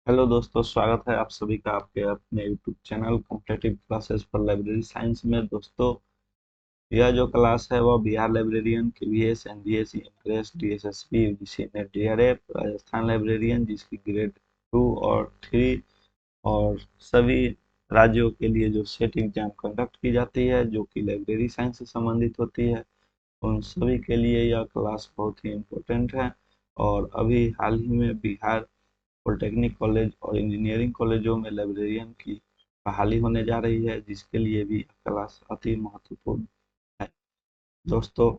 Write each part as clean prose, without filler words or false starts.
Hello दोस्तों, स्वागत है आप सभी का आपके अपने YouTube channel competitive classes for library science में। दोस्तों, यह जो क्लास है वह बिहार लाइब्रेरियन केवीएस एनवीएस एमप्रेस DSSP UGC NET DRF Rajasthan librarian जिसकी ग्रेड 2 और 3 और सभी राज्यों के लिए जो सेट एग्जाम कंडक्ट की जाती है जो कि लाइब्रेरी साइंस से संबंधित होती है, उन सभी के लिए यह क्लास बहुत ही इम्पोर्टेंट है। और अभी हाल ही में बिहार पॉलिटेक्निक कॉलेज और इंजीनियरिंग कॉलेजों में लाइब्रेरियन की बहाली होने जा रही है, जिसके लिए भी यह क्लास अति महत्वपूर्ण है। दोस्तों,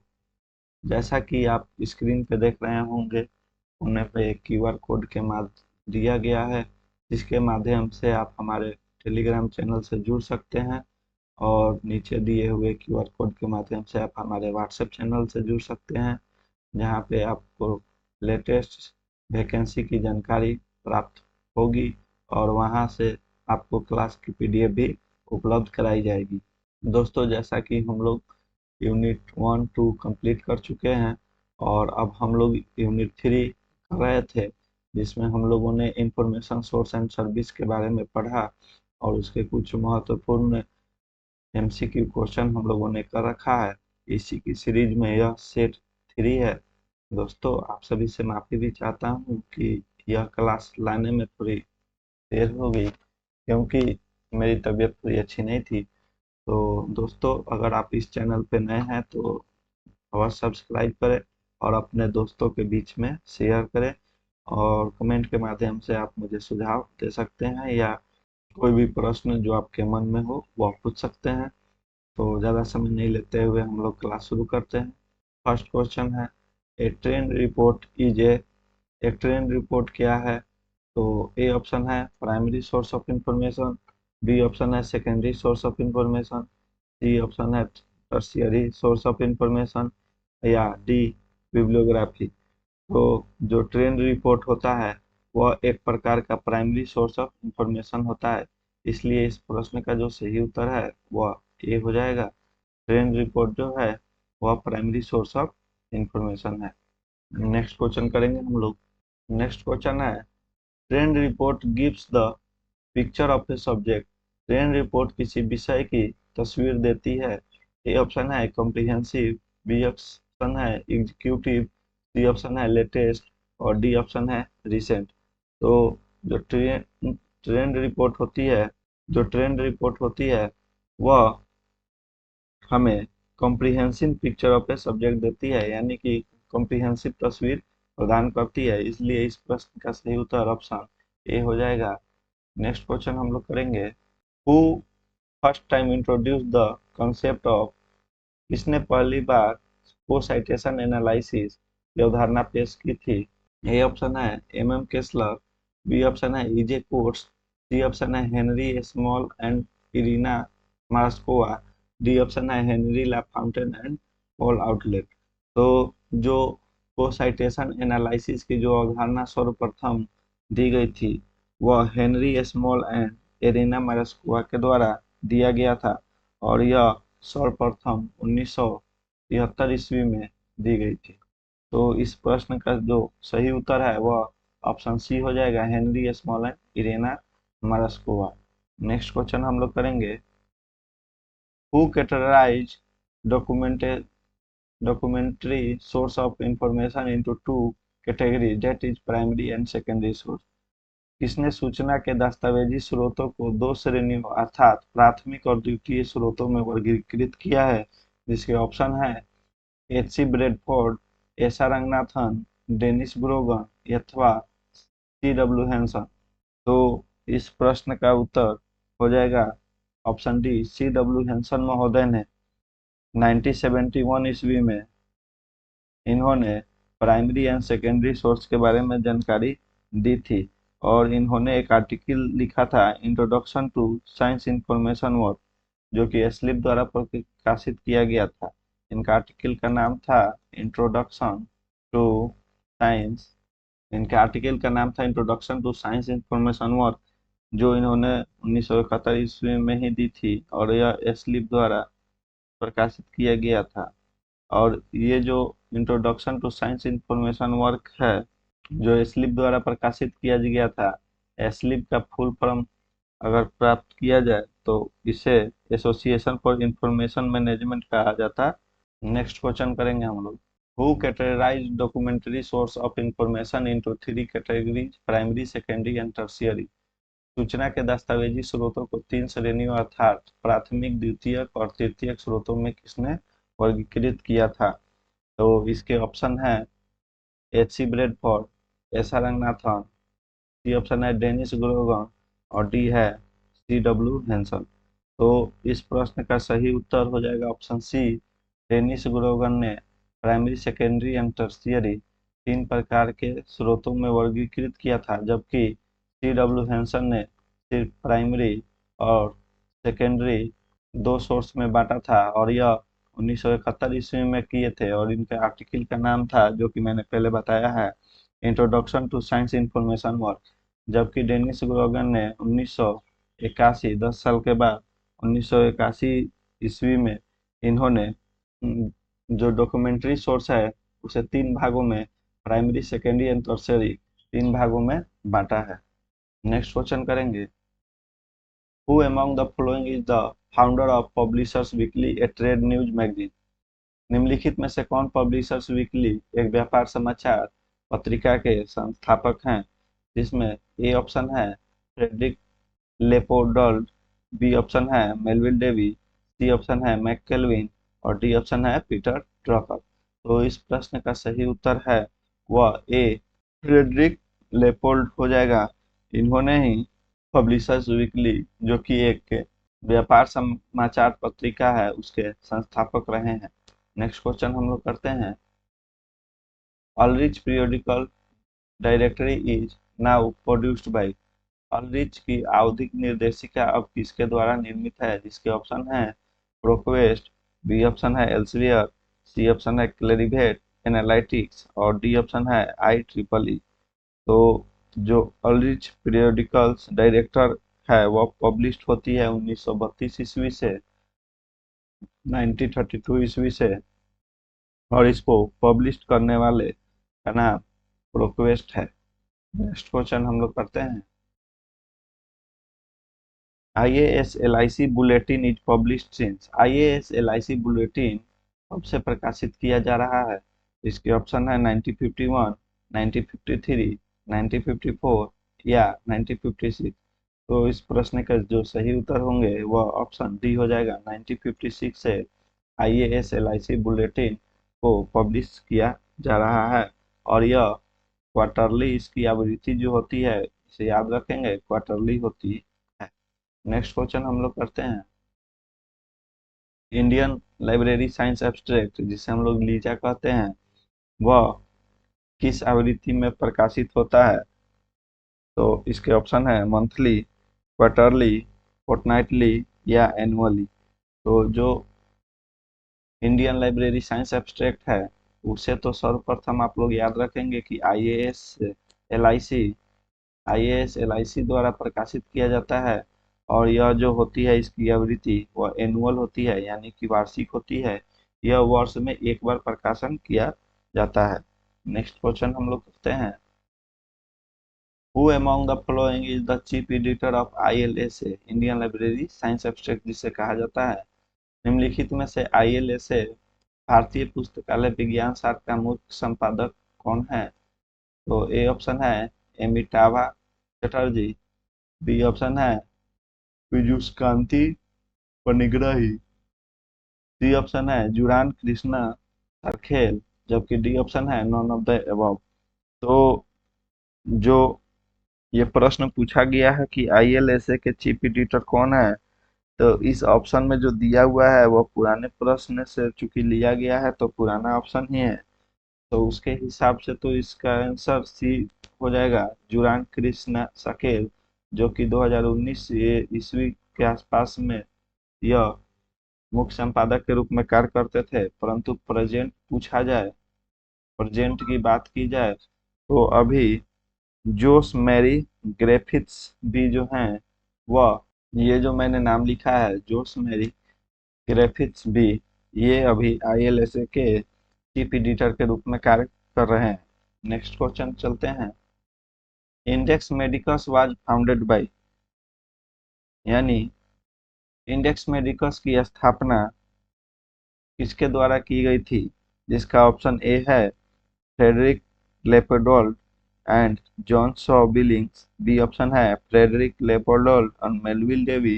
जैसा कि आप स्क्रीन पे देख रहे होंगे, कोने पे एक क्यूआर कोड के माध्यम दिया गया है, जिसके माध्यम से आप हमारे टेलीग्राम चैनल से जुड़ सकते हैं। और नीचे दिए हुए क्यूआर कोड के माध्यम से आप हमारे व्हाट्सएप चैनल से जुड़ सकते हैं, जहाँ पे आपको लेटेस्ट वैकेंसी की जानकारी प्राप्त होगी और वहाँ से आपको क्लास की पीडीएफ भी उपलब्ध कराई जाएगी। दोस्तों, जैसा कि हम लोग यूनिट 1-2 कंप्लीट कर चुके हैं और अब हम लोग यूनिट 3 कर रहे थे, जिसमें हम लोगों ने इंफॉर्मेशन सोर्स एंड सर्विस के बारे में पढ़ा और उसके कुछ महत्वपूर्ण एमसीक्यू क्वेश्चन हम लोगों ने कर रखा है। इसी की सीरीज में यह सेट 3 है। दोस्तों, आप सभी से माफ़ी भी चाहता हूँ कि यह क्लास लाने में थोड़ी देर हो गई, क्योंकि मेरी तबीयत थोड़ी अच्छी नहीं थी। तो दोस्तों, अगर आप इस चैनल पे नए हैं तो अवश्य सब्सक्राइब करें और अपने दोस्तों के बीच में शेयर करें। और कमेंट के माध्यम से आप मुझे सुझाव दे सकते हैं या कोई भी प्रश्न जो आपके मन में हो वह पूछ सकते हैं। तो ज़्यादा समय नहीं लेते हुए हम लोग क्लास शुरू करते हैं। फर्स्ट क्वेश्चन है, A trend report is a trend report क्या है? तो ए ऑप्शन है primary source of information, B option है secondary source of information, C option है टर्शियरी सोर्स ऑफ इंफॉर्मेशन या डी बिब्लियोग्राफी। तो जो ट्रेंड रिपोर्ट होता है वह एक प्रकार का प्राइमरी सोर्स ऑफ इंफॉर्मेशन होता है, इसलिए इस प्रश्न का जो सही उत्तर है वह ए हो जाएगा। ट्रेंड रिपोर्ट जो है वह प्राइमरी सोर्स ऑफ इंफॉर्मेशन है। नेक्स्ट क्वेश्चन करेंगे हम लोग। नेक्स्ट क्वेश्चन है, trend report gives the picture of a subject. Trend report किसी विषय की तस्वीर देती है। ए ऑप्शन है कॉम्प्रिहेंसिव, बी ऑप्शन है एग्जीक्यूटिव, सी ऑप्शन है लेटेस्ट और डी ऑप्शन है रिसेंट। तो जो ट्रेंड रिपोर्ट होती है जो ट्रेंड रिपोर्ट होती है वह हमें comprehensive picture of a subject देती है, यानी कि कॉम्प्रिहेंसिव तस्वीर प्रदान करती है, इसलिए इस प्रश्न का सही उत्तर ऑप्शन ए हो जाएगा। नेक्स्ट क्वेश्चन हम लोग करेंगे, who first time introduce the concept of. किसने पहली बार को साइटेशन एनालिसिस की अवधारणा पेश की थी? ए ऑप्शन है एम केसलर, बी ऑप्शन है ईजे कोर्स, सी ऑप्शन है Henry Small and Irina Marshakova, D option है Henry LaFontaine and Paul Otlet. तो जो को साइटेशन एनालिसिस की जो अवधारणा सर्वप्रथम दी गई थी वह हेनरी स्मॉल एंड एरिना मार्स्कोवा के द्वारा दिया गया था और यह सर्वप्रथम 1973 ईस्वी में दी गई थी। तो इस प्रश्न का जो सही उत्तर है वह ऑप्शन सी हो जाएगा, Henry Small and Irena Marshakova. Next question हम लोग करेंगे, who categorise documentary source of information into two category, that is primary and secondary source. किसने सूचना के दस्तावेजी स्रोतों को दो श्रेणियों अर्थात प्राथमिक और द्वितीय स्रोतों में वर्गीकृत किया है, जिसके ऑप्शन है H C Bradford, S R Ranganathan, Dennis Brogan अथवा सी डब्ल्यू हैंसन। तो इस प्रश्न का उत्तर हो जाएगा option D, C W Hanson महोदय ने 1971 ईस्वी में इन्होंने प्राइमरी एंड सेकेंडरी सोर्स के बारे में जानकारी दी थी और इन्होंने एक आर्टिकल लिखा था introduction to science information work, जो कि स्लिप द्वारा प्रकाशित किया गया था। इनका आर्टिकल का नाम था introduction to science introduction to science information work, जो इन्होंने 1971 ईस्वी में ही दी थी और यह स्लिप द्वारा प्रकाशित किया गया था। और ये जो introduction to science information work है जो स्लिप द्वारा प्रकाशित किया गया था, एस्लिप का फुल फॉर्म अगर प्राप्त किया जाए तो इसे एसोसिएशन फॉर इंफॉर्मेशन मैनेजमेंट कहा जाता है। नेक्स्ट क्वेश्चन करेंगे हम लोग। Who categorise documentary source of information into three categories, primary, secondary and tertiary. सूचना के दस्तावेजी स्रोतों को तीन श्रेणियों अर्थात प्राथमिक, द्वितीयक और तृतीयक स्रोतों में किसने वर्गीकृत किया था? तो इसके ऑप्शन है H.C. Bradford, S R. Ranganathan, C option है डेनिस ग्रोगन और डी है C.W. हेंसन। तो इस प्रश्न का सही उत्तर हो जाएगा ऑप्शन सी। डेनिस ग्रोगन ने प्राइमरी, सेकेंडरी एंड टर्शियरी तीन प्रकार के स्रोतों में वर्गीकृत किया था, जबकि C.W. हेंसन ने सिर्फ प्राइमरी और सेकेंडरी दो सोर्स में बांटा था, और यह 1971 ईस्वी में किए थे। और इनके आर्टिकल का नाम था, जो कि मैंने पहले बताया है, introduction to science information work. जबकि डेनिस ग्रोगन ने 1981, 10 साल के बाद 1981 ईस्वी में इन्होंने जो डॉक्यूमेंट्री सोर्स है उसे तीन भागों में, प्राइमरी, सेकेंडरी एंड टर्शियरी, तीन भागों में बांटा है। नेक्स्ट क्वेश्चन करेंगे। Who among the following is the founder of publishers weekly, A trade news magazine. निम्नलिखित में से कौन पब्लिशर्स वीकली, एक व्यापार समाचार पत्रिका के संस्थापक हैं? जिसमें ए ऑप्शन है फ्रेडरिक लेपोल्ड, बी ऑप्शन है मेलविल डेवी, सी ऑप्शन है मैककेल्विन और डी ऑप्शन है पीटर ड्रकर। तो इस प्रश्न का सही उत्तर है वह ए फ्रेडरिक लेपोल्ड हो जाएगा। इन्होंने ही पब्लिशर्स वीकली, जो कि एक व्यापार समाचार पत्रिका है, उसके संस्थापक रहे हैं। नेक्स्ट क्वेश्चन हम लोग करते हैं। Ulrich periodical directory is now produced by. Ulrich की आवधिक निर्देशिका अब किसके द्वारा निर्मित है? जिसके ऑप्शन है प्रोक्वेस्ट, बी ऑप्शन है एल्सेवियर, सी ऑप्शन है क्लेरिवेट एनालिटिक्स और डी ऑप्शन है IEEE। तो जो अल्रिच पीरियोडिकल्स डायरेक्टर है वह पब्लिश होती है 1932 ईस्वी से 1932 ईस्वी से, और इसको पब्लिश करने वाले का नाम प्रोक्वेस्ट है। नेक्स्ट क्वेश्चन हम लोग करते हैं। IAS LIC bulletin is published since. IAS LIC bulletin कब से प्रकाशित किया जा रहा है? इसके ऑप्शन है 1951, 1953, 1954 या 1956। तो इस प्रश्न का जो सही उत्तर होंगे वह ऑप्शन डी हो जाएगा। 1956 से IAS LIC बुलेटिन को पब्लिश किया जा रहा है, और यह क्वार्टरली इसकी आवृत्ति जो होती है, इसे याद रखेंगे, क्वार्टरली होती है। नेक्स्ट क्वेश्चन हम लोग करते हैं। इंडियन लाइब्रेरी साइंस एब्स्ट्रैक्ट, जिसे हम लोग लीजा कहते हैं, वह किस आवृत्ति में प्रकाशित होता है? तो इसके ऑप्शन है मंथली, क्वार्टरली, फोर्टनाइटली या एनुअली। तो जो इंडियन लाइब्रेरी साइंस एब्स्ट्रैक्ट है उसे तो सर्वप्रथम आप लोग याद रखेंगे कि आईएएस एलआईसी द्वारा प्रकाशित किया जाता है, और यह जो होती है इसकी आवृत्ति वह एनुअल होती है, यानी कि वार्षिक होती है। यह वर्ष में एक बार प्रकाशन किया जाता है। नेक्स्ट क्वेश्चन हम लोग करते हैं। Who among the following is the chief editor of ILSA, Indian library science abstract जिसे कहा जाता है? निम्नलिखित में से ILSA भारतीय पुस्तकालय विज्ञान शाखा का मुख्य संपादक कौन है? तो ए ऑप्शन है एमिटाभा चटर्जी, बी ऑप्शन है पीयूषकांति पनिग्राही, सी ऑप्शन है जुरान कृष्णा सरखेल, जबकि डी ऑप्शन है नॉन ऑफ द अबव। तो जो ये प्रश्न पूछा गया है कि ILSA के चीफ एडिटर कौन है, तो इस ऑप्शन में जो दिया हुआ है वो पुराने प्रश्न से चूंकि लिया गया है तो पुराना ऑप्शन ही है, तो उसके हिसाब से तो इसका आंसर सी हो जाएगा, जुरान कृष्ण सकेल, जो कि 2019 ईस्वी के आसपास में यह मुख्य संपादक के रूप में कार्य करते थे। परंतु प्रेजेंट की बात की जाए तो अभी जोस मैरी ग्रिफिथ्स भी जो हैं वह, ये जो मैंने नाम लिखा है जोस मैरी ग्रिफिथ्स भी, ये अभी ILSA के चीफ एडिटर के रूप में कार्य कर रहे हैं। नेक्स्ट क्वेश्चन चलते हैं। इंडेक्स मेडिकस वाज फाउंडेड बाय, यानी इंडेक्स मेडिकस की स्थापना किसके द्वारा की गई थी, जिसका ऑप्शन ए है Frederick Leypoldt and John Shaw Billings, B option है फ्रेडरिक लेपोडोल्ड और मेलविल डेवी,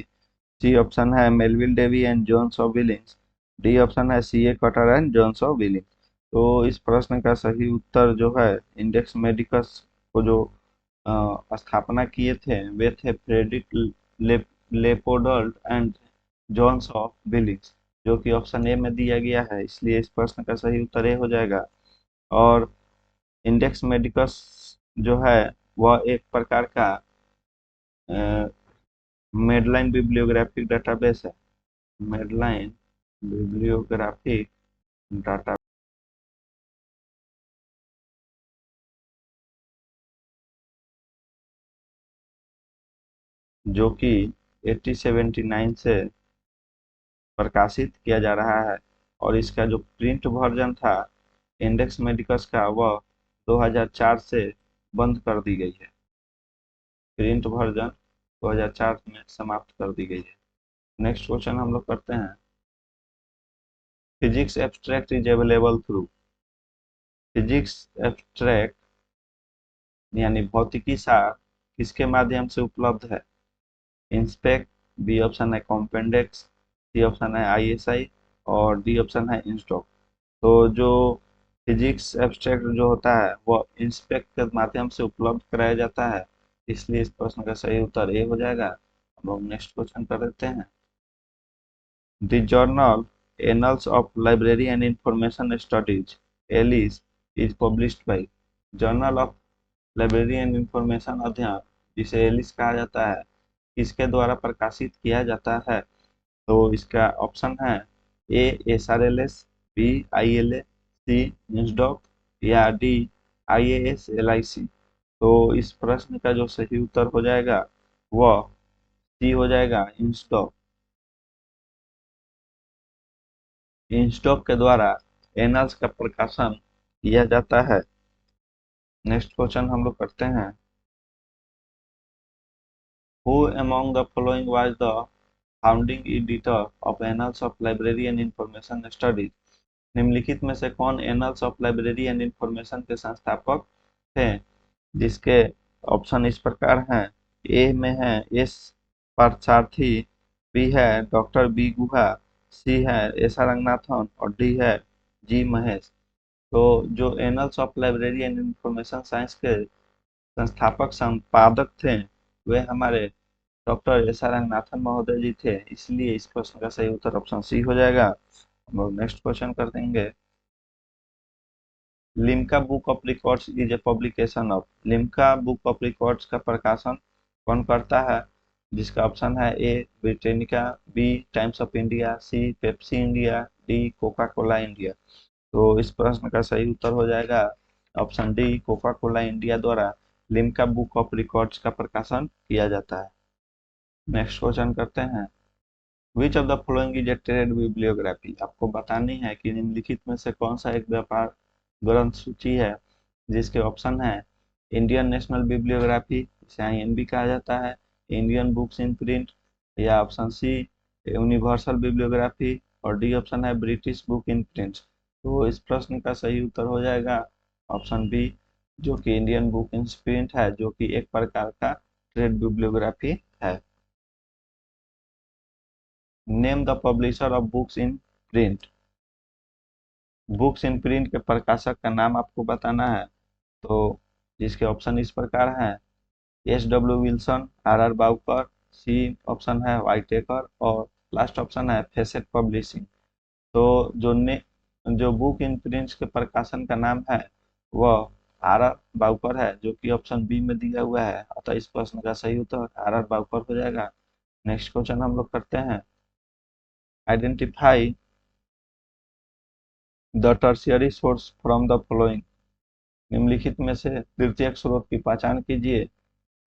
सी ऑप्शन है Melvil Dewey and John Shaw Billings, D option है C A Cutter and John Shaw Billings. तो इस प्रश्न का सही उत्तर जो है, इंडेक्स मेडिकस को जो स्थापना किए थे वे थे फ्रेडरिक ले, लेपोडोल्ड एंड जॉन्स ऑफ बिलिंग्स, जो कि ऑप्शन ए में दिया गया है, इसलिए इस प्रश्न का सही उत्तर ए हो जाएगा। और इंडेक्स मेडिकस जो है वह एक प्रकार का मेडलाइन बिब्लियोग्राफिक डाटाबेस है, मेडलाइन बिब्लियोग्राफिक डाटा, जो कि 1879 से प्रकाशित किया जा रहा है। और इसका जो प्रिंट वर्जन था इंडेक्स मेडिकस का, वह 2004 से बंद कर दी गई है, प्रिंट वर्जन 2004 में समाप्त कर दी गई है। नेक्स्ट क्वेश्चन हम लोग करते हैं, physics abstract is available through, physics abstract यानी भौतिकी सार किसके माध्यम से उपलब्ध है, इंस्पेक्ट, बी ऑप्शन है कॉम्पेंडेक्स, सी ऑप्शन है आईएसआई और डी ऑप्शन है इंस्टॉक। तो जो फिजिक्स एब्स्ट्रैक्ट जो होता है वो इंस्पेक्ट के माध्यम से उपलब्ध कराया जाता है, इसलिए इस प्रश्न का सही उत्तर ए हो जाएगा। हम लोग नेक्स्ट क्वेश्चन कर देते हैं, the journal annals of library and information studies ALIS is published by, journal of library and information अध्ययन जिसे एलिस कहा जाता है किसके द्वारा प्रकाशित किया जाता है, तो इसका ऑप्शन है ए एसआरएलएस, बी आईएलए, सी इंसडॉक या डी आईएएसएलआईसी। तो इस प्रश्न का जो सही उत्तर हो जाएगा वह सी हो जाएगा इंसडॉक, इंसडॉक के द्वारा एनल्स का प्रकाशन किया जाता है। नेक्स्ट क्वेश्चन हम लोग करते हैं, who among the following was the founding editor of annuls of library and information studies, निम्नलिखित में से कौन annuls of library and information के संस्थापक थे, जिसके ऑप्शन इस प्रकार हैं, ए में है एस पार्थसारथी, बी है डॉक्टर बी गुहा, सी है एस आर रंगनाथन और डी है जी महेश। तो जो annuls of library and information science के संस्थापक संपादक थे वे हमारे डॉक्टर एस आर रंगनाथन महोदय जी थे, इसलिए इस प्रश्न का सही उत्तर ऑप्शन सी हो जाएगा। हम लोग नेक्स्ट क्वेश्चन कर देंगे, Limca book of records is a publication of, Limca book of records का प्रकाशन कौन करता है, जिसका ऑप्शन है A Britannica, B Times of India, C Pepsi India, D Coca Cola India. तो इस प्रश्न का सही उत्तर हो जाएगा option D, Coca Cola India द्वारा लिम्का बुक ऑफ रिकॉर्ड्स का प्रकाशन किया जाता है। नेक्स्ट क्वेश्चन करते हैं, which of the following is A trade bibliography, आपको बतानी है कि निम्नलिखित में से कौन सा एक व्यापार ग्रंथ सूची है, जिसके ऑप्शन है इंडियन नेशनल बिब्लियोग्राफी, इसे आईएनबी कहा जाता है, इंडियन बुक्स इन प्रिंट, या ऑप्शन सी यूनिवर्सल बिब्लियोग्राफी और डी ऑप्शन है ब्रिटिश बुक इन प्रिंट। तो इस प्रश्न का सही उत्तर हो जाएगा ऑप्शन बी, जो कि इंडियन बुक इन प्रिंट है, जो कि एक प्रकार का ट्रेड बिब्लियोग्राफी है। Name the publisher of books in print, books in print के प्रकाशक का नाम आपको बताना है, तो जिसके ऑप्शन इस प्रकार हैं, S W Wilson, R R Bowker, C option है वाइटेकर और लास्ट ऑप्शन है फेसेट पब्लिशिंग। तो जो बुक इन प्रिंट्स के प्रकाशन का नाम है वह आर आर बाउकर है, जो कि ऑप्शन बी में दिया हुआ है, अतः इस प्रश्न का सही उत्तर आर आर बाउकर हो जाएगा। नेक्स्ट क्वेश्चन हम लोग करते हैं, identify the tertiary source from the following, निम्नलिखित में से तृतीयक स्रोत की पहचान कीजिए,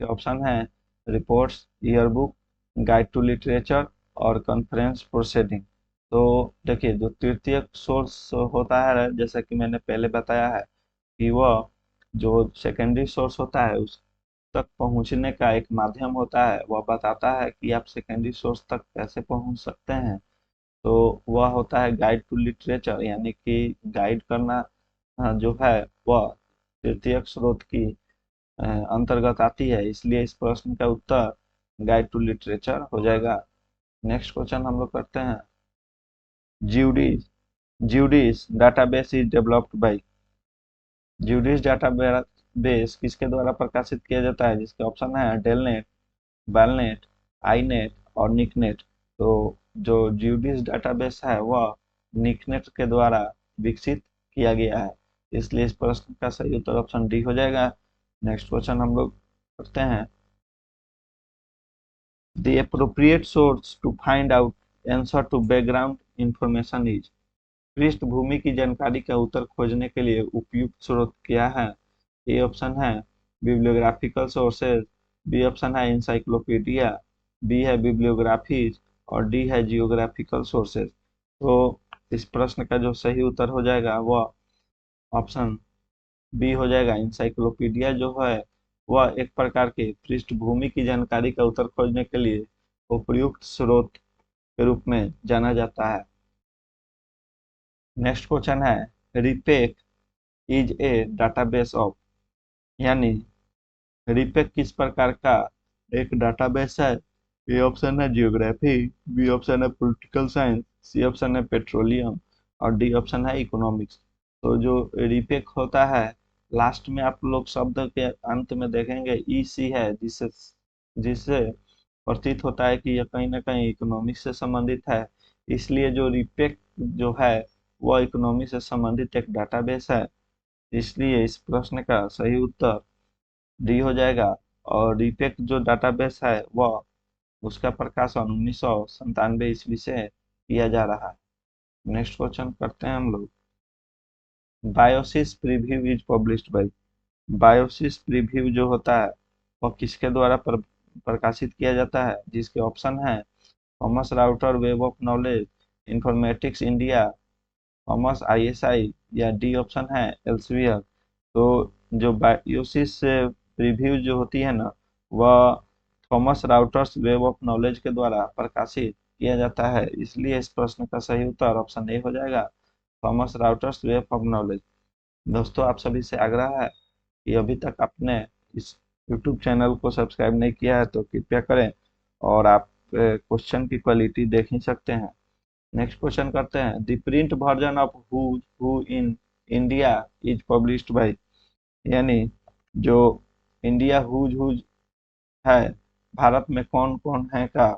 ऑप्शन है reports, yearbook, guide to literature और कॉन्फ्रेंस प्रोसीडिंग। तो देखिए जो तृतीयक सोर्स होता है, जैसा कि मैंने पहले बताया है कि वह जो सेकेंडरी सोर्स होता है तक पहुंचने का एक माध्यम होता है, वह बताता है कि आप सेकेंडरी सोर्स तक कैसे पहुंच सकते हैं। तो वह होता है गाइड टू लिटरेचर, यानी कि गाइड करना जो है वह तृतीयक स्रोत की अंतर्गत आती है, इसलिए इस प्रश्न का उत्तर गाइड टू लिटरेचर हो जाएगा। नेक्स्ट क्वेश्चन हम लोग करते हैं। JUDIS JUDIS database is developed by. JUDIS database किसके द्वारा प्रकाशित किया जाता है, जिसके ऑप्शन है डेलनेट, बैलनेट, आईनेट और निकनेट। तो जो ज्यूडीज डाटाबेस है वह निकनेट के द्वारा विकसित किया गया है, इसलिए इस प्रश्न का सही उत्तर ऑप्शन डी हो जाएगा। नेक्स्ट क्वेश्चन हम लोग करते हैं। The appropriate source to find out answer to background information is। पृष्ठभूमि की जानकारी का उत्तर खोजने के लिए उपयुक्त स्रोत क्या है? ए ऑप्शन है बिब्लियोग्राफिकल सोर्सेज, बी ऑप्शन है इंसाइक्लोपीडिया, बी है बिब्लियोग्राफीज और डी है जियोग्राफिकल सोर्सेज। तो इस प्रश्न का जो सही उत्तर हो जाएगा वह ऑप्शन बी हो जाएगा। इंसाइक्लोपीडिया जो है वह एक प्रकार के पृष्ठभूमि की जानकारी का उत्तर खोजने के लिए उपयुक्त स्रोत के रूप में जाना जाता है। नेक्स्ट क्वेश्चन है रिपेक इज ए डाटाबेस ऑफ, यानी रिपेक किस प्रकार का एक डाटाबेस है? ए ऑप्शन है जियोग्राफी, बी ऑप्शन है पॉलिटिकल साइंस, सी ऑप्शन है पेट्रोलियम और डी ऑप्शन है इकोनॉमिक्स। तो जो रिपेक होता है, लास्ट में आप लोग शब्द के अंत में देखेंगे ई सी है, जिससे जिससे प्रतीत होता है कि यह कहीं ना कहीं इकोनॉमिक्स से संबंधित है, इसलिए जो रिपेक जो है वह इकोनॉमिक्स से संबंधित एक डाटाबेस है, इसलिए इस प्रश्न का सही उत्तर डी हो जाएगा। और रिपेक जो डाटाबेस है वह उसका प्रकाशन 1997 ईस्वी से किया जा रहा है। नेक्स्ट क्वेश्चन करते हैं हम लोग। Biosys preview is published bye. Biosys preview जो होता है वह किसके द्वारा प्रकाशित किया जाता है, जिसके ऑप्शन है Thomas router web of knowledge, informatics India, Thomas ISI या डी ऑप्शन है एल्सवियर। तो जो बायोसिस से प्रीव्यू जो होती है ना, वह Thomas routers web of knowledge के द्वारा प्रकाशित किया जाता है, इसलिए इस प्रश्न का सही उत्तर ऑप्शन ए हो जाएगा, Thomas routers web of knowledge. दोस्तों, आप सभी से आग्रह है कि अभी तक आपने इस यूट्यूब चैनल को सब्सक्राइब नहीं किया है तो कृपया करें, और आप क्वेश्चन की क्वालिटी देख ही सकते हैं। नेक्स्ट क्वेश्चन करते हैं। The print version of who in India is published bye, यानी जो इंडिया हुज है, भारत में कौन कौन है का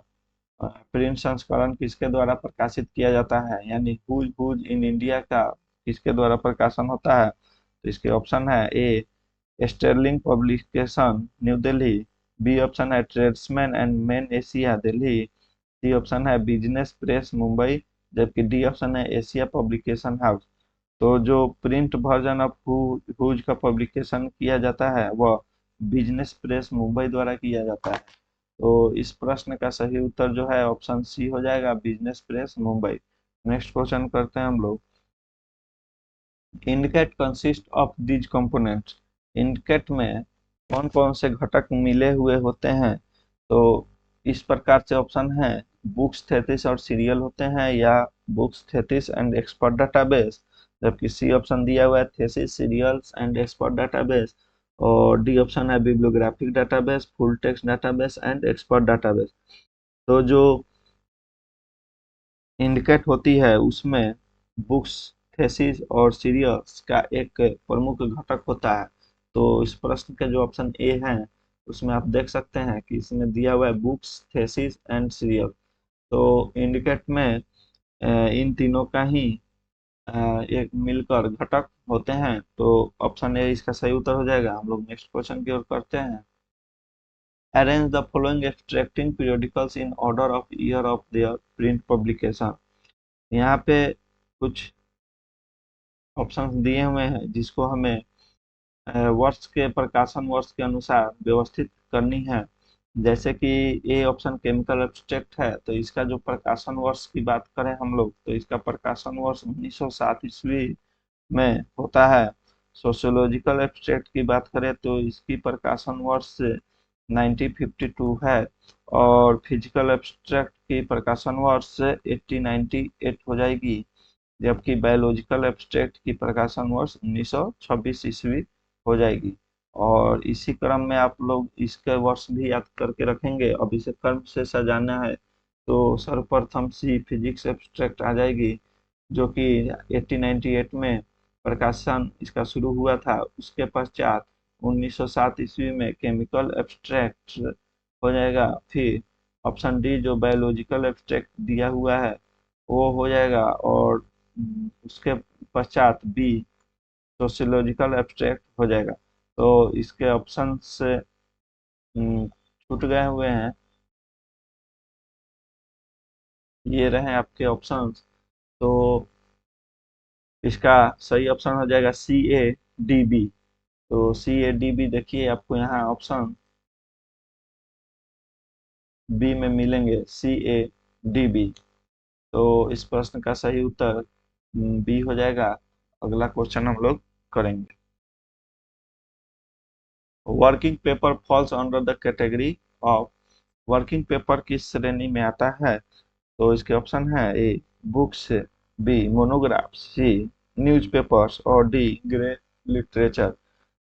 प्रिंट संस्करण किसके द्वारा प्रकाशित किया जाता है, यानी हुज इन इंडिया का किसके द्वारा प्रकाशन होता है? तो इसके ऑप्शन है A Sterling publication New Delhi, B option है tradesman and man Asia Delhi, C option है बिजनेस प्रेस मुंबई, जबकि डी ऑप्शन है एशिया पब्लिकेशन हाउस। तो जो प्रिंट वर्जन ऑफ हुज का पब्लिकेशन किया जाता है वह बिजनेस प्रेस मुंबई द्वारा किया जाता है। तो इस प्रश्न का सही उत्तर जो है ऑप्शन सी हो जाएगा, business press Mumbai. Next question करते हैं हम लोग। Indicate consist of these components. Indicate में कौन कौन से घटक मिले हुए होते हैं? तो इस प्रकार से ऑप्शन है बुक्स, थेसिस और सीरियल होते हैं, या books, thesis and expert database, जबकि सी ऑप्शन दिया हुआ है thesis, serials and expert database, और डी ऑप्शन है bibliographic database, full text database and expert database. तो जो इंडिकेट होती है उसमें बुक्स, थेसिस और सीरियल्स का एक प्रमुख घटक होता है। तो इस प्रश्न के जो ऑप्शन ए है उसमें आप देख सकते हैं कि इसमें दिया हुआ है बुक्स, थेसिस एंड सीरियल। तो इंडिकेट में इन तीनों का ही एक मिलकर घटक होते हैं, तो ऑप्शन ए इसका सही उत्तर हो जाएगा। हम लोग नेक्स्ट क्वेश्चन की ओर करते हैं। Arrange the following extracting periodicals in order of year of their print publication. यहाँ पे कुछ ऑप्शंस दिए हुए हैं जिसको हमें वर्ष के प्रकाशन वर्ष के अनुसार व्यवस्थित करनी है। जैसे कि ए ऑप्शन केमिकल एब्स्ट्रैक्ट है, तो इसका जो प्रकाशन वर्ष की बात करें हम लोग, तो इसका प्रकाशन वर्ष 1907 ईस्वी में होता है। सोशियोलॉजिकल एब्स्ट्रैक्ट की बात करें तो इसकी प्रकाशन वर्ष 1952 है, और फिजिकल एब्स्ट्रैक्ट की प्रकाशन वर्ष 1898 हो जाएगी, जबकि बायोलॉजिकल एब्स्ट्रैक्ट की प्रकाशन वर्ष 1926 ईस्वी हो जाएगी। और इसी क्रम में आप लोग इसके वर्ष भी याद करके रखेंगे। अब इसे क्रम से सजाना है तो सर्वप्रथम सी फिजिक्स एब्स्ट्रैक्ट आ जाएगी, जो कि 1898 में प्रकाशन इसका शुरू हुआ था। उसके पश्चात 1907 ईस्वी में केमिकल एब्स्ट्रैक्ट हो जाएगा। फिर ऑप्शन डी जो बायोलॉजिकल एब्स्ट्रैक्ट दिया हुआ है वो हो जाएगा, और उसके पश्चात बी सोशियोलॉजिकल एब्स्ट्रैक्ट हो जाएगा। तो इसके ऑप्शन से छूट गए हुए हैं, ये रहे आपके ऑप्शंस। तो इसका सही ऑप्शन हो जाएगा CADB। तो CADB देखिए आपको यहाँ ऑप्शन बी में मिलेंगे, CADB। तो इस प्रश्न का सही उत्तर बी हो जाएगा। अगला क्वेश्चन हम लोग करेंगे। Working paper falls under the category of, working paper किस श्रेणी में आता है? तो इसके ऑप्शन है ए बुक्स, बी मोनोग्राफ, सी न्यूज़पेपर्स और डी ग्रे लिटरेचर।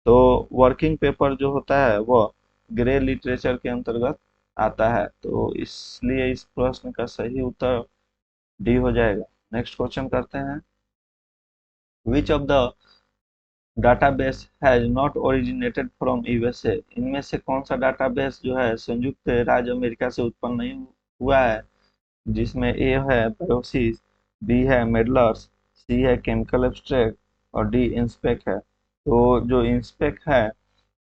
तो वर्किंग पेपर जो होता है वह ग्रे लिटरेचर के अंतर्गत आता है, तो इसलिए इस प्रश्न का सही उत्तर डी हो जाएगा। नेक्स्ट क्वेश्चन करते हैं। Which of the database has not originated from USA, इनमें से कौन सा डाटाबेस जो है संयुक्त राज्य अमेरिका से उत्पन्न नहीं हुआ है? जिसमें ए है बायोसिस, बी है मेडलर्स, सी है केमिकल एब्स्ट्रैक्ट और डी इंस्पेक है। तो जो इंस्पेक है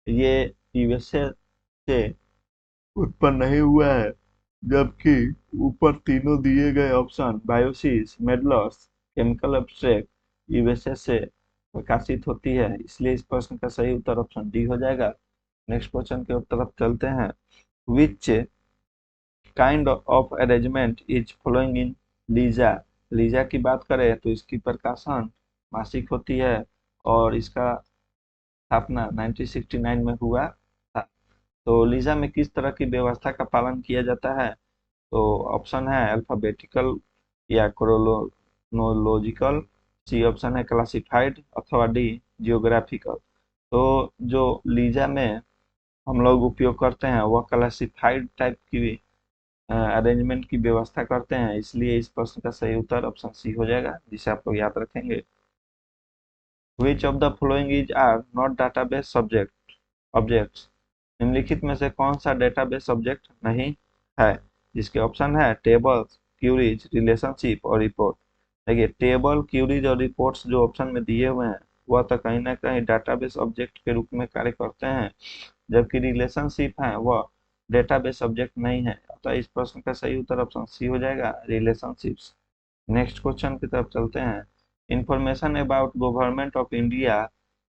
ये यूएसए से उत्पन्न नहीं हुआ है, जबकि ऊपर तीनों दिए गए option BIOSIS, MEDLARS, chemical abstract USA से प्रकाशित होती है, इसलिए इस प्रश्न का सही उत्तर ऑप्शन डी हो जाएगा। नेक्स्ट क्वेश्चन की तरफ चलते हैं। Which kind of arrangement is following in Lisa, Lisa की बात करें तो इसकी प्रकाशन मासिक होती है, और इसका स्थापना 1969 में हुआ था। तो लीजा में किस तरह की व्यवस्था का पालन किया जाता है? तो ऑप्शन है अल्फाबेटिकल या क्रोनोलॉजिकल, सी ऑप्शन है क्लासिफाइड, अथवा डी जियोग्राफिकल। तो जो लीजा में हम लोग उपयोग करते हैं वह क्लासिफाइड टाइप की अरेंजमेंट की व्यवस्था करते हैं, इसलिए इस प्रश्न का सही उत्तर ऑप्शन सी हो जाएगा, जिसे आप लोग याद रखेंगे। Which of the following is are not database subject objects, निम्नलिखित में से कौन सा डेटाबेस ऑब्जेक्ट नहीं है? जिसके ऑप्शन है टेबल्स, क्यूरीज, रिलेशनशिप और रिपोर्ट। देखिए टेबल, क्यूरीज और रिपोर्ट्स जो ऑप्शन में दिए हुए हैं वह तो कहीं ना कहीं डाटाबेस ऑब्जेक्ट के रूप में कार्य करते हैं, जबकि रिलेशनशिप है वह डेटाबेस ऑब्जेक्ट नहीं है। अतः इस प्रश्न का सही उत्तर ऑप्शन सी हो जाएगा, रिलेशनशिप्स। नेक्स्ट क्वेश्चन की तरफ चलते हैं। Information about government of India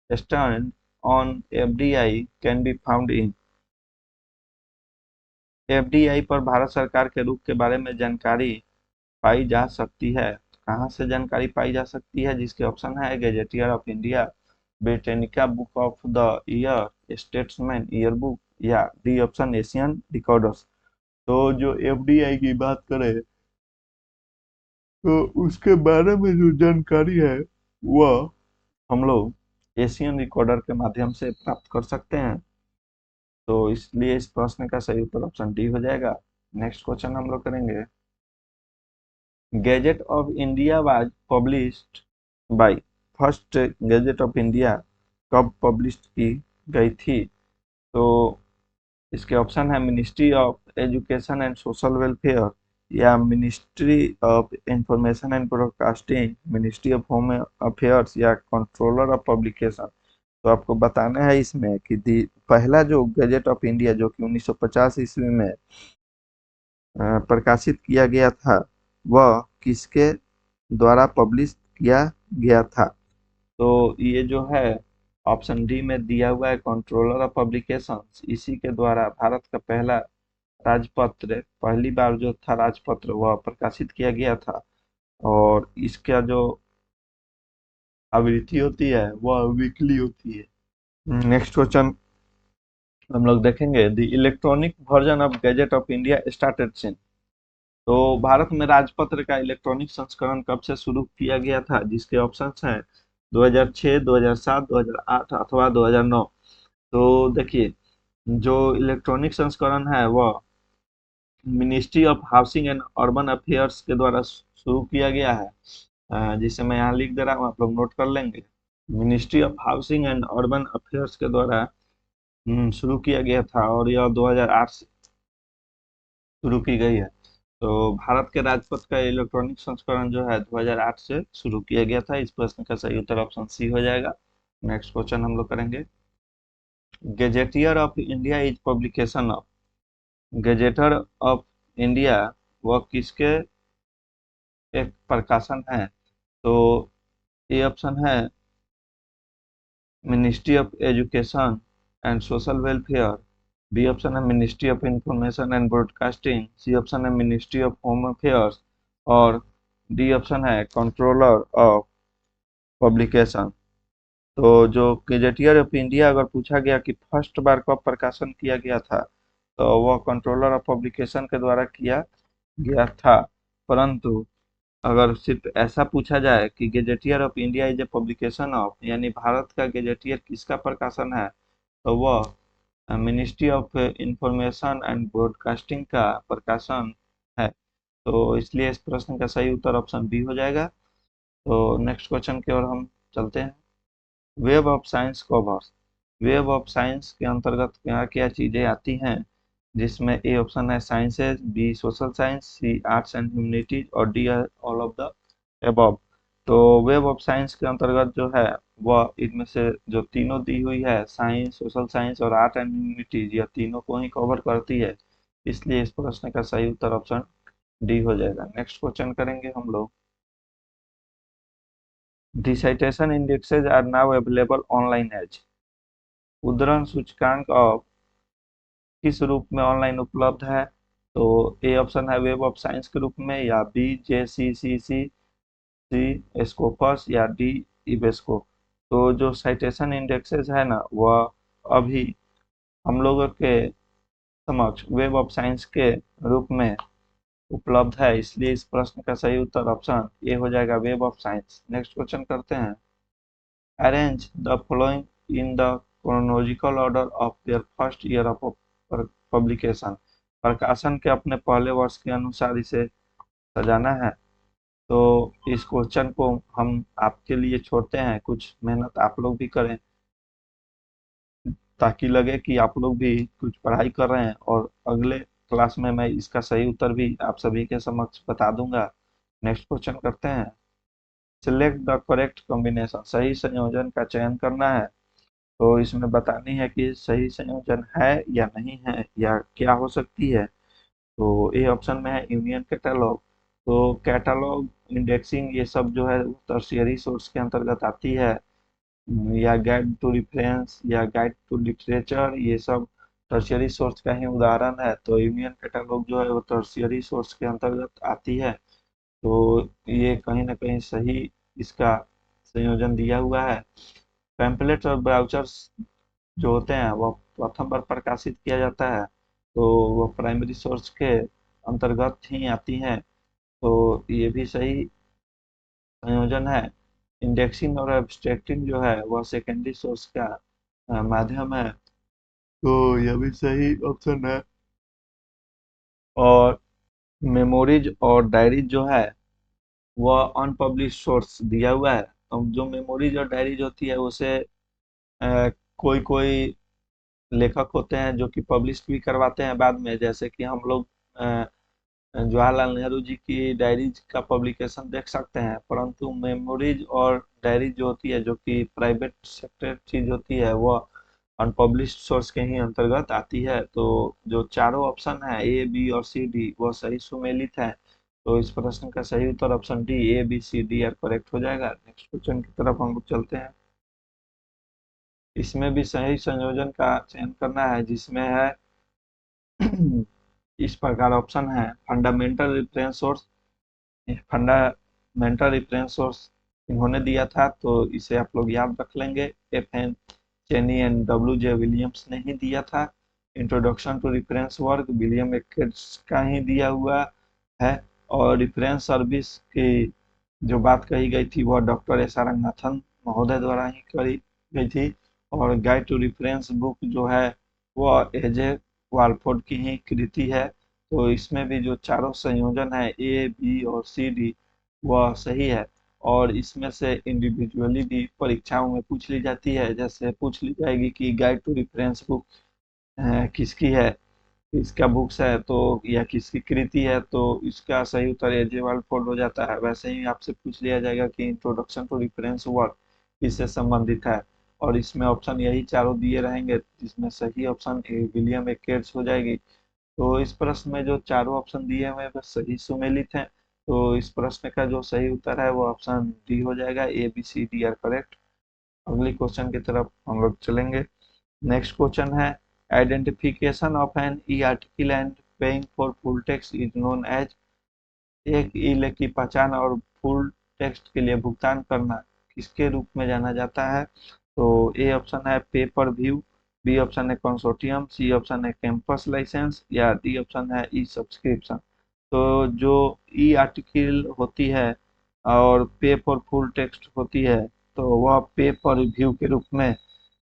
stand on FDI can be found in, FDI पर भारत सरकार के रुख के बारे में जानकारी पाई जा सकती है। कहाँ से जानकारी पाई जा सकती है? जिसके ऑप्शन है gazetteer of India, Britannica book of the year, statesman year book, या डी ऑप्शन एशियन रिकॉर्डर्स। तो जो एफडीआई की बात करें तो उसके बारे में जो जानकारी है वह हम लोग एशियन रिकॉर्डर के माध्यम से प्राप्त कर सकते हैं, तो इसलिए इस प्रश्न का सही उत्तर ऑप्शन डी हो जाएगा। नेक्स्ट क्वेश्चन हम लोग करेंगे। Gazette of India was published by, first gazette of India कब पब्लिश की गई थी? तो इसके ऑप्शन है ministry of education and social welfare, या ministry of information and broadcasting, ministry of home affairs, या कंट्रोलर ऑफ पब्लिकेशन। तो आपको बताना है इसमें कि पहला जो गैजेट ऑफ इंडिया जो कि 1950 ईस्वी में प्रकाशित किया गया था वह किसके द्वारा पब्लिश किया गया था? तो ये जो है ऑप्शन डी में दिया हुआ है कंट्रोलर ऑफ पब्लिकेशंस, इसी के द्वारा भारत का पहला राजपत्र, पहली बार जो था राजपत्र वह प्रकाशित किया गया था। और इसका जो आवृत्ति होती है वह वीकली होती है। नेक्स्ट क्वेश्चन हम लोग देखेंगे, the electronic version of gazette of India started since. तो भारत में राजपत्र का इलेक्ट्रॉनिक संस्करण कब से शुरू किया गया था, जिसके ऑप्शंस हैं 2006, 2007, 2008 अथवा 2009। तो देखिए, जो इलेक्ट्रॉनिक संस्करण है वह ministry of housing and urban affairs के द्वारा शुरू किया गया है, जिसे मैं यहाँ लिख दे रहा हूँ, आप लोग नोट कर लेंगे। Ministry of housing and urban affairs के द्वारा शुरू किया गया था और यह 2008 से शुरू की गई है। तो भारत के राजपथ का इलेक्ट्रॉनिक संस्करण जो है 2008 से शुरू किया गया था। इस प्रश्न का सही उत्तर ऑप्शन सी हो जाएगा। नेक्स्ट क्वेश्चन हम लोग करेंगे, gazetteer of India is publication of. Gazetteer of India वह किसके एक प्रकाशन है? तो ए ऑप्शन है ministry of education and social welfare, B option है ministry of information and broadcasting, C option है मिनिस्ट्री ऑफ होम अफेयर्स और डी ऑप्शन है कंट्रोलर ऑफ पब्लिकेशन। तो जो गैजेटियर ऑफ इंडिया अगर पूछा गया कि फर्स्ट बार कब प्रकाशन किया गया था, तो वह कंट्रोलर ऑफ पब्लिकेशन के द्वारा किया गया था। परंतु अगर सिर्फ ऐसा पूछा जाए कि gazetteer of India is a publication of, यानी भारत का गैजेटियर किसका प्रकाशन है, तो वह ministry of information and broadcasting का प्रकाशन है। तो इसलिए इस प्रश्न का सही उत्तर ऑप्शन बी हो जाएगा। तो नेक्स्ट क्वेश्चन की ओर हम चलते हैं, web of science covers. Web of science के अंतर्गत क्या क्या चीजें आती हैं, जिसमें ए ऑप्शन है sciences, B social science, C arts and humanities और D all of the above. तो वेब ऑफ साइंस के अंतर्गत जो है वह इनमें से जो तीनों दी हुई है, साइंस, सोशल साइंस और आर्ट एंड ह्यूमैनिटीज, यह तीनों को ही कवर करती है। इसलिए इस प्रश्न का सही उत्तर ऑप्शन डी हो जाएगा। नेक्स्ट क्वेश्चन करेंगे हम लोग, the citation indexes are now available online as. उद्धरण सूचकांक ऑफ किस रूप में ऑनलाइन उपलब्ध है? तो ए ऑप्शन है वेब ऑफ साइंस के रूप में, या बी JCCC, सी स्कोपस या डी इबेस्को। तो जो साइटेशन इंडेक्सेस है ना, वह अभी हम लोगों के समक्ष वेब ऑफ साइंस के रूप में उपलब्ध है। इसलिए इस प्रश्न का सही उत्तर ऑप्शन ए हो जाएगा, web of science. Next question करते हैं, arrange the following in the chronological order of their first year of publication। प्रकाशन के अपने पहले वर्ष के अनुसार इसे सजाना है। तो इस क्वेश्चन को हम आपके लिए छोड़ते हैं, कुछ मेहनत आप लोग भी करें ताकि लगे कि आप लोग भी कुछ पढ़ाई कर रहे हैं, और अगले क्लास में मैं इसका सही उत्तर भी आप सभी के समक्ष बता दूंगा। नेक्स्ट क्वेश्चन करते हैं, सिलेक्ट द करेक्ट कॉम्बिनेशन। सही संयोजन का चयन करना है। तो इसमें बतानी है कि सही संयोजन है या नहीं है, या क्या हो सकती है। तो ए ऑप्शन में है यूनियन कैटलॉग। तो कैटलॉग, इंडेक्सिंग, ये सब जो है टर्शियरी सोर्स के अंतर्गत आती है, या गाइड टू रेफरेंस या गाइड टू लिटरेचर, ये सब टर्शियरी सोर्स का ही उदाहरण है। तो यूनियन कैटलॉग जो है वो टर्शियरी सोर्स के अंतर्गत आती है। तो ये कहीं ना कहीं सही इसका संयोजन दिया हुआ है। पैम्पलेट्स और ब्राउचर्स जो होते हैं वह प्रथम बार प्रकाशित किया जाता है, तो वह प्राइमरी सोर्स के अंतर्गत ही आती हैं। तो ये भी सही संयोजन है। इंडेक्सिंग और एब्स्ट्रैक्टिंग जो है वह सेकेंडरी सोर्स का माध्यम है। तो यह भी सही ऑप्शन है। और मेमोरीज और डायरीज जो है वह अनपब्लिश सोर्स दिया हुआ है। अब जो मेमोरीज और डायरीज होती है उसे कोई कोई लेखक होते हैं जो कि पब्लिश भी करवाते हैं बाद में, जैसे कि हम लोग जवाहरलाल नेहरू जी की डायरीज का पब्लिकेशन देख सकते हैं। परंतु मेमोरीज और डायरीज जो होती है, जो कि प्राइवेट सेक्टर चीज होती है, वह अनपब्लिश्ड सोर्स के ही अंतर्गत आती है। तो जो चारों ऑप्शन है A, B और C, D वह सही सुमेलित है। तो इस प्रश्न का सही उत्तर option D, A, B, C, D are correct हो जाएगा। नेक्स्ट क्वेश्चन की तरफ हम लोग चलते हैं, इसमें भी सही संयोजन का चयन करना है, जिसमें है इस प्रकार ऑप्शन है, fundamental reference source, fundamental reference source इन्होंने दिया था, तो इसे आप लोग याद रख लेंगे। FN Cheney and WJ Williams ने ही दिया था। Introduction to reference work William A Katz का ही दिया हुआ है। और रेफरेंस सर्विस की जो बात कही गई थी वह डॉक्टर S.R. रंगनाथन महोदय द्वारा ही करी गई थी। और गाइड टू रेफरेंस बुक जो है वह AJ वालफोर्ड की ही कृति है। तो इसमें भी जो चारों संयोजन है A, B और CD वह सही है। और इसमें से इंडिविजुअली भी परीक्षाओं में पूछ ली जाती है, जैसे पूछ ली जाएगी कि गाइड टू रेफरेंस बुक किसकी है, किसका बुक्स है, तो या किसकी कृति है, तो इसका सही उत्तर AJ वालफोर्ड हो जाता है। वैसे ही आपसे पूछ लिया जाएगा कि इंट्रोडक्शन टू रेफरेंस वर्क किससे संबंधित है, और इसमें ऑप्शन यही चारों दिए रहेंगे, जिसमें सही ऑप्शन विलियम एकेट्स हो जाएगी। तो इस प्रश्न में जो चारों ऑप्शन दिए हुए हैं वह सही सुमेलित हैं। तो इस प्रश्न का जो सही उत्तर है वो ऑप्शन डी हो जाएगा। ABCD are correct. अगले क्वेश्चन की तरफ हम लोग चलेंगे। नेक्स्ट क्वेश्चन है, identification of an e article and paying for full text is known as. एक ई लेख की पहचान और फुल टेक्स्ट के लिए भुगतान करना किसके रूप में जाना जाता है। तो ए ऑप्शन है पे पर व्यू, बी ऑप्शन है कंसोर्टियम, सी ऑप्शन है कैंपस लाइसेंस, या डी ऑप्शन है ई सब्सक्रिप्शन। तो जो ई आर्टिकल होती है और पे फॉर फुल टेक्स्ट होती है, तो वह पे पर व्यू के रूप में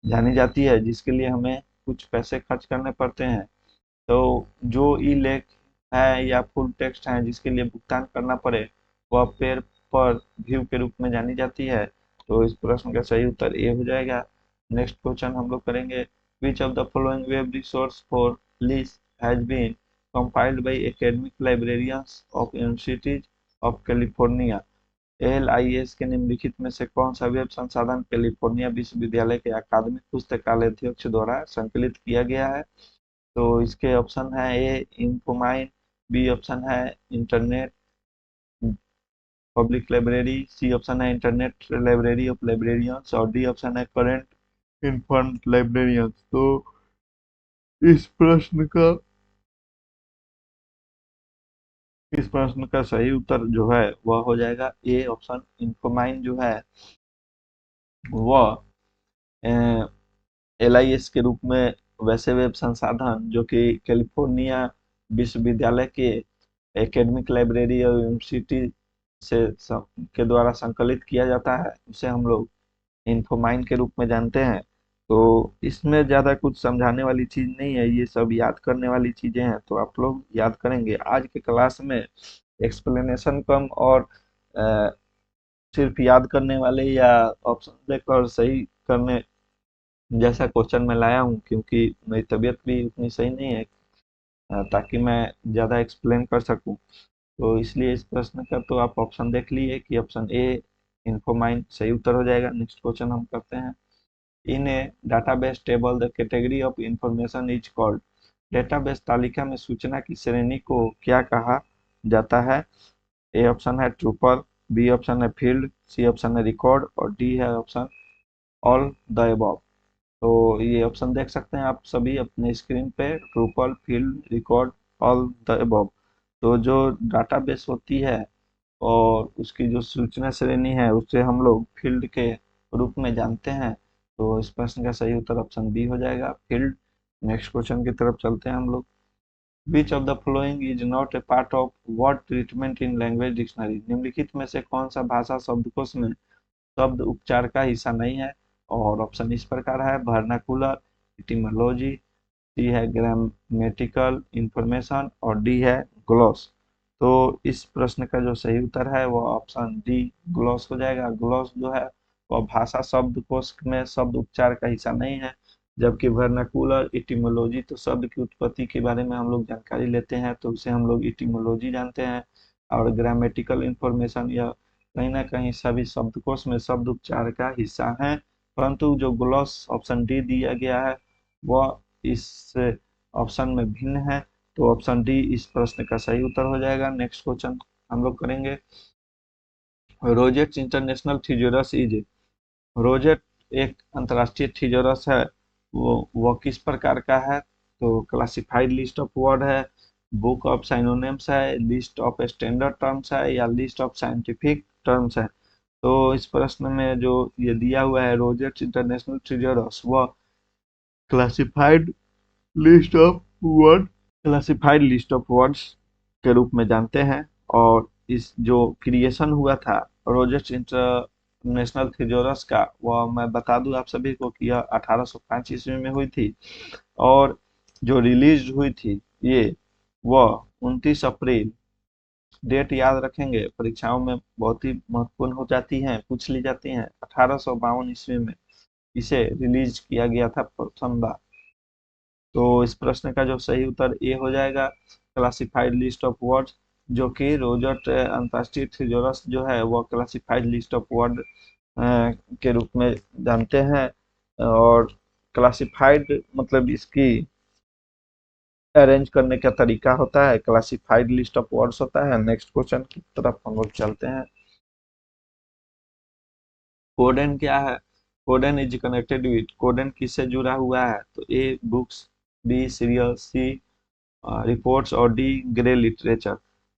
जानी जाती है, जिसके लिए हमें कुछ पैसे खर्च करने पड़ते हैं। तो जो ई लेख है या फुल टेक्स्ट है जिसके लिए भुगतान करना पड़े, वह पेर पर व्यू के रूप में जानी जाती है। तो इस प्रश्न का सही उत्तर ए हो जाएगा। नेक्स्ट क्वेश्चन हम लोग करेंगे, which of the following web resource for list has been compiled by academic librarians of universities of California. LIS के निम्नलिखित में से कौन सा वेब संसाधन कैलिफोर्निया विश्वविद्यालय के अकादमिक पुस्तकालय अध्यक्ष द्वारा संकलित किया गया है। तो इसके ऑप्शन है ए इन्फोमाइन, बी ऑप्शन है internet public library, C option है इंटरनेट लाइब्रेरी ऑफ लाइब्रेरियंस, और डी ऑप्शन है करंट इन्फॉर्म्ड लाइब्रेरियंस। तो इस प्रश्न का इस प्रश्न का सही उत्तर जो है वह हो जाएगा ए ऑप्शन। इन्फोमाइन जो है वह LIS के रूप में वैसे वेब संसाधन जो कि कैलिफोर्निया विश्वविद्यालय के एकेडमिक लाइब्रेरी और यूनिवर्सिटी के द्वारा संकलित किया जाता है, उसे हम लोग इन्फोमाइन के रूप में जानते हैं। तो इसमें ज़्यादा कुछ समझाने वाली चीज़ नहीं है, ये सब याद करने वाली चीज़ें हैं, तो आप लोग याद करेंगे। आज के क्लास में एक्सप्लेनेशन कम और अ, सिर्फ याद करने वाले या ऑप्शन देकर सही करने जैसा क्वेश्चन मैं लाया हूँ, क्योंकि मेरी तबीयत भी उतनी सही नहीं है ताकि मैं ज़्यादा एक्सप्लेन कर सकूँ। तो इसलिए इस प्रश्न का तो आप ऑप्शन देख लीजिए कि ऑप्शन ए इन्फोमाइन सही उत्तर हो जाएगा। नेक्स्ट क्वेश्चन हम करते हैं, in a database table the category of information is called. Database तालिका में सूचना की श्रेणी को क्या कहा जाता है। ए ऑप्शन है ट्रूपल, बी ऑप्शन है फील्ड, सी ऑप्शन है रिकॉर्ड, और डी है ऑप्शन ऑल द अबव। तो ये ऑप्शन देख सकते हैं आप सभी अपने स्क्रीन पे, tuple, field, record, all the above. तो जो डाटाबेस होती है और उसकी जो सूचना श्रेणी है उसे हम लोग फील्ड के रूप में जानते हैं। तो इस प्रश्न का सही उत्तर ऑप्शन बी हो जाएगा, फील्ड। नेक्स्ट क्वेश्चन की तरफ चलते हैं हम लोग, विच of the following is not a part of word treatment in language dictionary. निम्नलिखित में से कौन सा भाषा शब्दकोश में शब्द उपचार का हिस्सा नहीं है। और ऑप्शन इस प्रकार है, वर्नाकुलर, इटिमोलॉजी, सी है ग्रामेटिकल इंफॉर्मेशन, और डी है ग्लॉस। तो इस प्रश्न का जो सही उत्तर है वो ऑप्शन डी ग्लॉस हो जाएगा। ग्लॉस जो है वह भाषा शब्दकोश में शब्द उपचार का हिस्सा नहीं है, जबकि वर्नाकुलर इटिमोलॉजी तो शब्द की उत्पत्ति के बारे में हम लोग जानकारी लेते हैं, तो उसे हम लोग इटिमोलॉजी जानते हैं। और ग्रामेटिकल इंफॉर्मेशन या कहीं ना कहीं सभी शब्दकोश में शब्द उपचार का हिस्सा है। परंतु जो ग्लॉस ऑप्शन डी दिया गया है वह इस ऑप्शन में भिन्न है। तो ऑप्शन डी इस प्रश्न का सही उत्तर हो जाएगा। नेक्स्ट क्वेश्चन हम लोग करेंगे, रोजेट इंटरनेशनल थिजोरस इज। रोजेट एक अंतर्राष्ट्रीय थिजोरस है, वो किस प्रकार का है। तो क्लासिफाइड लिस्ट ऑफ वर्ड है, बुक ऑफ साइनोनिम्स है, लिस्ट ऑफ स्टैंडर्ड टर्म्स है, या लिस्ट ऑफ साइंटिफिक टर्म्स है। तो इस प्रश्न में जो ये दिया हुआ है रोजेट्स इंटरनेशनल ट्रेजरस, वह classified list of word classified list of words के रूप में जानते हैं। और इस जो क्रिएशन हुआ था रोजेट्स इंटरनेशनल थियोरस का, वह मैं बता दूं आप सभी को कि यह 1805 ईस्वी में हुई थी। और जो रिलीज हुई थी ये, वह 29 अप्रैल, डेट याद रखेंगे, परीक्षाओं में बहुत ही महत्वपूर्ण हो जाती हैं, पूछ ली जाती हैं। 1852 ईस्वी में इसे रिलीज किया गया था प्रथम बार। तो इस प्रश्न का जो सही उत्तर ए हो जाएगा, क्लासिफाइड लिस्ट ऑफ वर्ड्स, जो कि रोजर्ट अंतर्राष्ट्रीय थियोरस जो है वह क्लासिफाइड लिस्ट ऑफ वर्ड के रूप में जानते हैं। और क्लासिफाइड मतलब इसकी अरेंज करने का तरीका होता है, क्लासिफाइड लिस्ट ऑफ वर्ड्स होता है। नेक्स्ट क्वेश्चन की तरफ हम लोग चलते हैं। कोडेन क्या है? Codeine is connected with, codeine किससे जुड़ा हुआ है? तो ए बुक्स, बी सीरियल, सी रिपोर्ट्स और डी ग्रे लिटरेचर।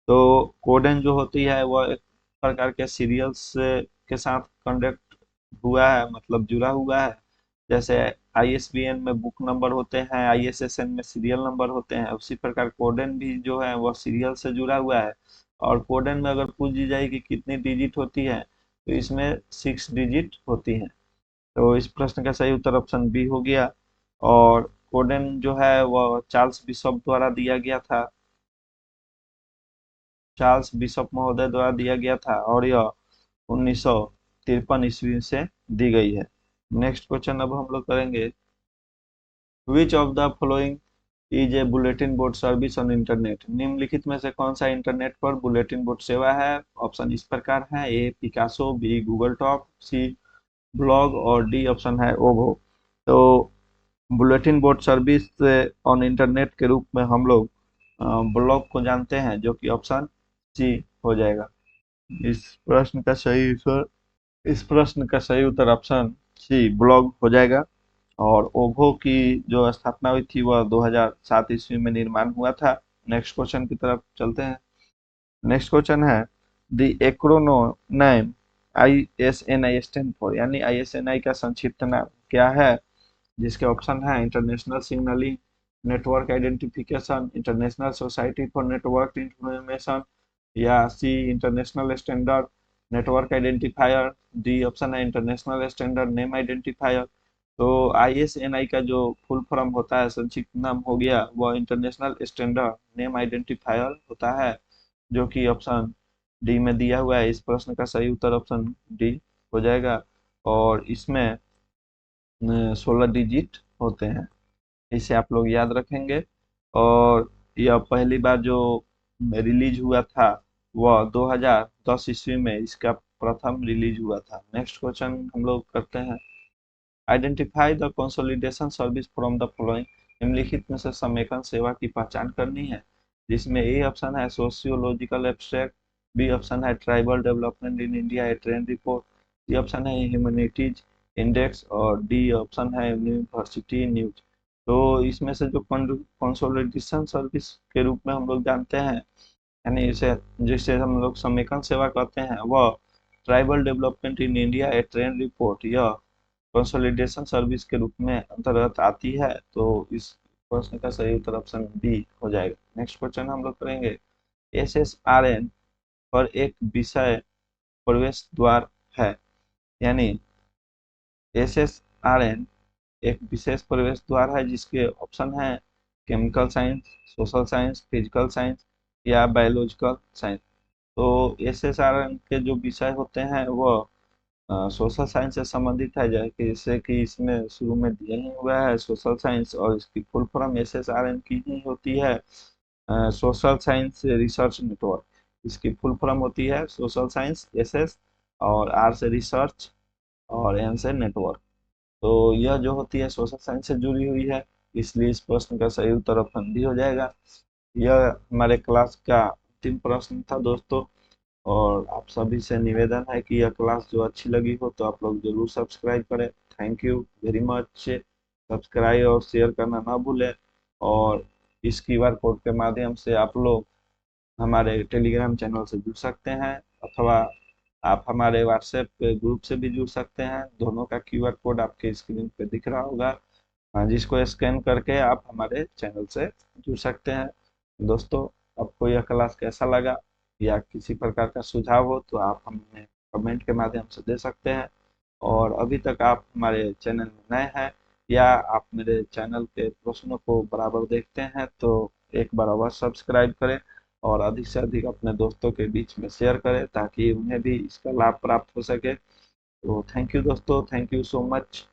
तो कोडेन जो होती है वह एक प्रकार के सीरियल्स के साथ कंडक्ट हुआ है, मतलब जुड़ा हुआ है। जैसे आईएसबीएन में बुक नंबर होते हैं, आईएसएसएन में सीरियल नंबर होते हैं, उसी प्रकार कोडेन भी जो है वह सीरियल से जुड़ा हुआ है। और कोडेन में अगर पूछ दी जाए कि कितनी डिजिट होती है, तो इसमें 6 डिजिट होती है। तो इस प्रश्न का सही उत्तर ऑप्शन बी हो गया। और कोडेन जो है वह चार्ल्स बिशप द्वारा दिया गया था, चार्ल्स बिशप महोदय द्वारा दिया गया था, और यह 1953 ईस्वी से दी गई है। नेक्स्ट क्वेश्चन अब हम लोग करेंगे, which of the following is A bulletin board service on internet? निम्नलिखित में से कौन सा इंटरनेट पर बुलेटिन बोर्ड सेवा है? ऑप्शन इस प्रकार है, ए पिकासो, बी गूगल टॉक, सी ब्लॉग और डी ऑप्शन है ओवो। तो bulletin board service on internet के रूप में हम लोग ब्लॉग को जानते हैं, जो कि ऑप्शन सी हो जाएगा। इस प्रश्न का सही उत्तर इस प्रश्न का सही उत्तर ऑप्शन सी ब्लॉग हो जाएगा। और ओभो की जो स्थापना हुई थी वह 2007 ईस्वी में निर्माण हुआ था। नेक्स्ट क्वेश्चन की तरफ चलते हैं। नेक्स्ट क्वेश्चन है, द एक्रोनोम ISNI स्टैंड फॉर, यानी ISNI का संक्षिप्त नाम क्या है? जिसके ऑप्शन है international signalling network identification, international society for network information, या C international standard network identifier, D option है इंटरनेशनल स्टैंडर्ड नेम आइडेंटिफायर। तो ISNI का जो फुल फॉर्म होता है, संक्षिप्त नाम हो गया, वह इंटरनेशनल स्टैंडर्ड नेम आइडेंटिफायर होता है, जो कि ऑप्शन डी में दिया हुआ है। इस प्रश्न का सही उत्तर ऑप्शन डी हो जाएगा। और इसमें 16 डिजिट होते हैं, इसे आप लोग याद रखेंगे। और यह पहली बार जो रिलीज हुआ था वह 2010 ईस्वी में इसका प्रथम रिलीज हुआ था। नेक्स्ट क्वेश्चन हम लोग करते हैं, identify the consolidation service from the following. निम्नलिखित में से समेकन सेवा की पहचान करनी है, जिसमें ए ऑप्शन है सोशियोलॉजिकल एब्स्ट्रैक्ट, बी ऑप्शन है tribal development in India a trend report, C option है ह्यूमैनिटीज इंडेक्स, और डी ऑप्शन है यूनिवर्सिटी न्यूज। तो इसमें से जो कंसोलिडेशन सर्विस के रूप में हम लोग जानते हैं, यानी इसे जिसे हम लोग समेकन सेवा कहते हैं, वह tribal development in India a trend report, यह कंसोलिडेशन सर्विस के रूप में अंतर्गत आती है। तो इस प्रश्न का सही उत्तर ऑप्शन बी हो जाएगा। नेक्स्ट क्वेश्चन हम लोग करेंगे, SSRN पर एक विषय प्रवेश द्वार है, यानी SSRN एक विशेष प्रवेश द्वार है, जिसके ऑप्शन है chemical science, social science, physical science या बायोलॉजिकल साइंस। तो SSRN के जो विषय होते हैं वो सोशल साइंस से संबंधित है, जैसे कि इसमें शुरू में दिया ही हुआ है सोशल साइंस, और इसकी फुल फॉर्म SSRN की ही होती है, सोशल साइंस रिसर्च नेटवर्क। इसकी फुल फॉर्म होती है सोशल साइंस SS, और R से रिसर्च, और N से नेटवर्क। तो यह जो होती है सोशल साइंस से जुड़ी हुई है, इसलिए इस प्रश्न का सही उत्तर ऑप्शन बी हो जाएगा। यह हमारे क्लास का अंतिम प्रश्न था दोस्तों। और आप सभी से निवेदन है कि यह क्लास जो अच्छी लगी हो तो आप लोग जरूर सब्सक्राइब करें। Thank you very much. Subscribe और शेयर करना ना भूलें। और इस QR कोड के माध्यम से आप लोग हमारे टेलीग्राम चैनल से जुड़ सकते हैं, अथवा आप हमारे व्हाट्सएप ग्रुप से भी जुड़ सकते हैं। दोनों का क्यूआर कोड आपके स्क्रीन पे दिख रहा होगा, जिसको स्कैन करके आप हमारे चैनल से जुड़ सकते हैं। दोस्तों, आपको यह क्लास कैसा लगा या किसी प्रकार का सुझाव हो तो आप हमें कमेंट के माध्यम से दे सकते हैं। और अभी तक आप हमारे चैनल में नए हैं या आप मेरे चैनल के प्रश्नों को बराबर देखते हैं तो एक बार अवश्य सब्सक्राइब करें और अधिक से अधिक अपने दोस्तों के बीच में शेयर करें ताकि उन्हें भी इसका लाभ प्राप्त हो सके। तो थैंक यू दोस्तों, थैंक यू सो मच।